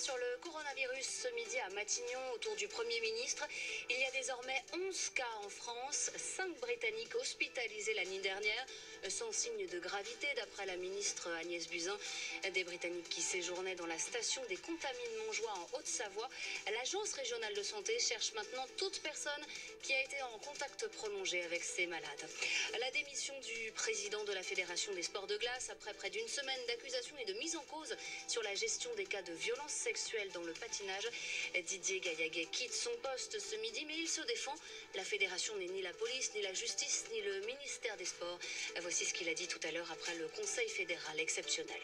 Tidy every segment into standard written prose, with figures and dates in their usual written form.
sur le coronavirus ce midi à Matignon autour du Premier ministre. Il y a désormais 11 cas en France, 5 Britanniques hospitalisés l'année dernière, sans signe de gravité d'après la ministre Agnès Buzyn. Des Britanniques qui séjournaient dans la station des Contamines de Montjoie en Haute-Savoie. L'agence régionale de santé cherche maintenant toute personne qui a été en contact prolongé avec ces malades. La démission du président de la Fédération des sports de glace après près d'une semaine d'accusations et de mise en cause sur la gestion des cas de violences sexuelles dans le patinage. Didier Gaillaguet quitte son poste ce midi, mais il se défend. La fédération n'est ni la police, ni la justice, ni le ministère des Sports. Voici ce qu'il a dit tout à l'heure après le Conseil fédéral exceptionnel.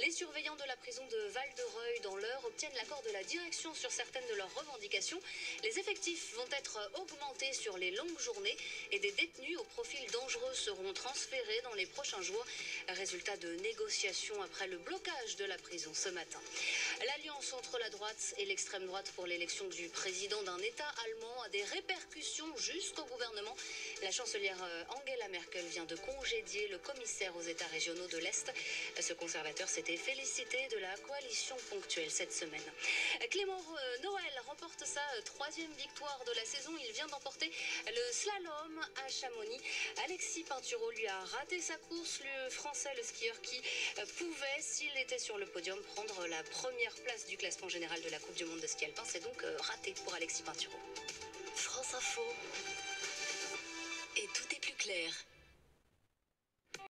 Les surveillants de la prison de Val-de-Reuil dans l'Eure obtiennent l'accord de la direction sur certaines de leurs revendications. Les effectifs vont être augmentés sur les longues journées et des détenus au profil dangereux seront transférés dans les prochains jours. Résultat de négociations après le blocage de la prison ce matin. L'alliance entre la droite et l'extrême droite pour l'élection du président d'un État allemand a des répercussions jusqu'au gouvernement. La chancelière Angela Merkel vient de congédier le commissaire aux États régionaux de l'Est. Ce conservateur s'était félicité de la coalition ponctuelle cette semaine. Clément Noël remporte sa 3e victoire de la saison. Il vient d'emporter le slalom à Chamonix. Alexis Pinturault lui a raté sa course. Le Français, le skieur qui pouvait, s'il était sur le podium, prendre la première place du classement général de la Coupe du Monde de ski alpin. C'est donc raté pour Alexis Pinturault. France Info. Et tout est plus clair.